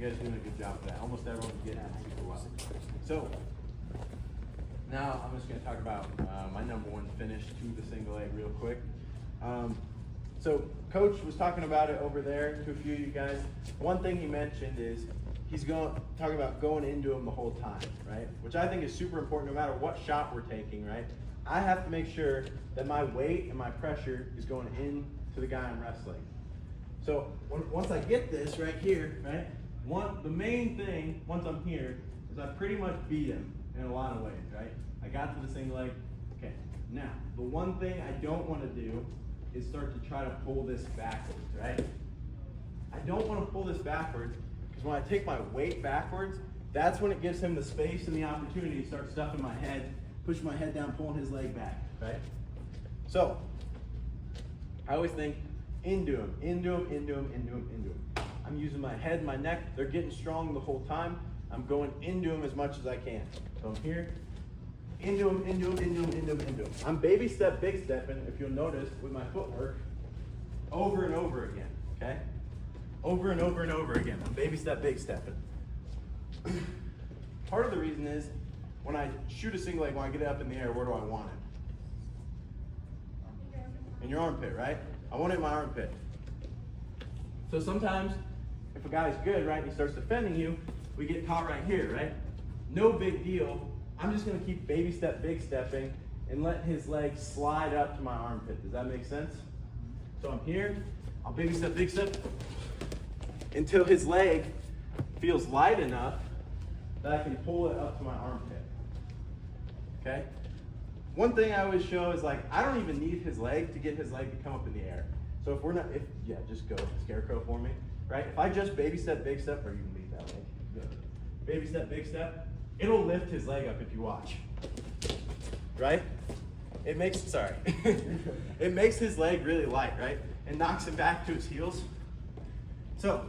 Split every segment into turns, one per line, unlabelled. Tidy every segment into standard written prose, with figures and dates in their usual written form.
You guys are doing a good job of that. Almost everyone's getting it super well. So, now I'm just going to talk about my number one finish to the single leg real quick. So Coach was talking about it over there to a few of you guys. One thing he mentioned is he's talking about going into him the whole time, right? Which I think is super important no matter what shot we're taking, right? I have to make sure that my weight and my pressure is going into the guy I'm wrestling. So once I get this right here, right? The main thing, once I'm here, is I pretty much beat him in a lot of ways, right? I got to the single leg. Okay, now, the one thing I don't want to do is start to try to pull this backwards, right? I don't want to pull this backwards because when I take my weight backwards, that's when it gives him the space and the opportunity to start stuffing my head, pushing my head down, pulling his leg back, right? So, I always think into him, into him, into him, into him, into him. I'm using my head, my neck, they're getting strong the whole time. I'm going into him as much as I can. So I'm here, into him, into him, into him, into him, into him. I'm baby step, big stepping, if you'll notice, with my footwork, over and over again, okay? Over and over and over again. I'm baby step, big stepping. Part of the reason is, when I shoot a single leg, when I get it up in the air, where do I want it? In your armpit, right? I want it in my armpit. So sometimes, if a guy's good, right, he starts defending you, we get caught right here, right? No big deal. I'm just gonna keep baby step, big stepping, and let his leg slide up to my armpit. Does that make sense? So I'm here, I'll baby step, big step, until his leg feels light enough that I can pull it up to my armpit, okay? One thing I always show is like, I don't even need his leg to get his leg to come up in the air. So if we're not, just go scarecrow for me, right? If I just baby step, big step, or you can leave that leg, good. Baby step, big step, it'll lift his leg up if you watch, right? It makes his leg really light, right? And knocks him back to his heels. So,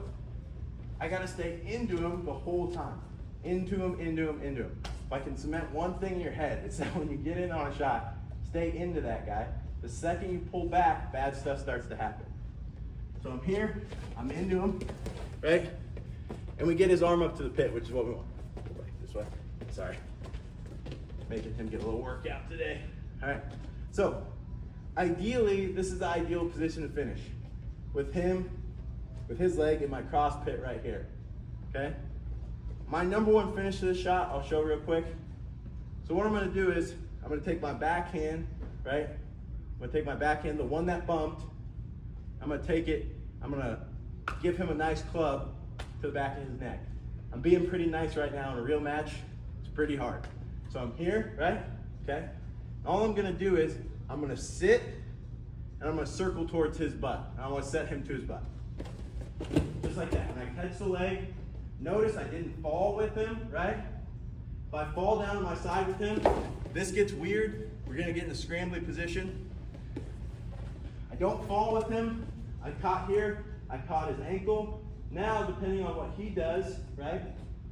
I gotta stay into him the whole time. Into him, into him, into him. If I can cement one thing in your head, it's that when you get in on a shot, stay into that guy. The second you pull back, bad stuff starts to happen. So I'm here, I'm into him, right? And we get his arm up to the pit, which is what we want. This way, sorry. Making him get a little workout today. All right, so ideally, this is the ideal position to finish. With him, with his leg in my cross pit right here, okay? My number one finish to this shot, I'll show real quick. So what I'm gonna do is, I'm gonna take my backhand, right? I'm gonna take my backhand, the one that bumped, I'm gonna take it, I'm gonna give him a nice club to the back of his neck. I'm being pretty nice right now in a real match, it's pretty hard. So I'm here, right? Okay? All I'm gonna do is, I'm gonna sit, and I'm gonna circle towards his butt. And I wanna set him to his butt. Just like that. When I catch the leg, notice I didn't fall with him, right? If I fall down on my side with him, this gets weird. We're gonna get in a scrambly position. I don't fall with him. I caught here, I caught his ankle. Now, depending on what he does, right?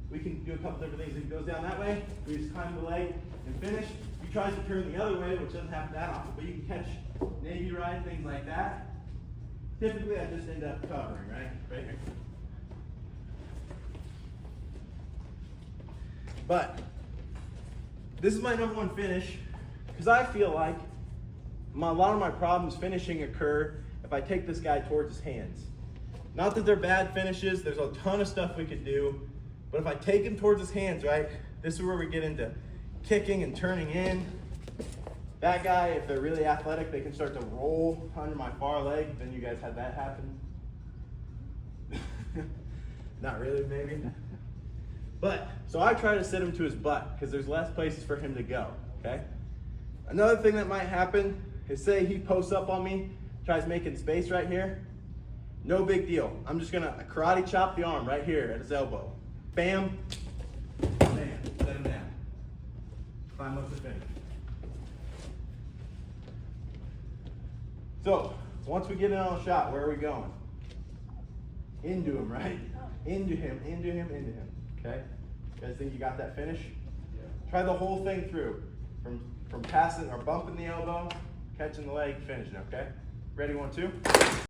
We can do a couple different things. If he goes down that way, we just climb the leg and finish. If he tries to turn the other way, which doesn't happen that often, but you can catch Navy ride, things like that. Typically, I just end up covering, right? Right here. But this is my number one finish because I feel like a lot of my problems finishing occur if I take this guy towards his hands. Not that they're bad finishes, there's a ton of stuff we could do, but if I take him towards his hands, right, this is where we get into kicking and turning in. That guy, if they're really athletic, they can start to roll under my far leg. Then you guys had that happen? Not really, maybe. But, so I try to sit him to his butt because there's less places for him to go, okay? Another thing that might happen is say he posts up on me, tries making space right here. No big deal. I'm just gonna karate chop the arm right here at his elbow. Bam, bam, set him down. Climb up the finish. So, once we get in on a shot, where are we going? Into him, right? Into him, into him, into him. Okay? You guys think you got that finish? Yeah. Try the whole thing through. From passing or bumping the elbow, catching the leg, finishing, okay? Ready, 1, 2.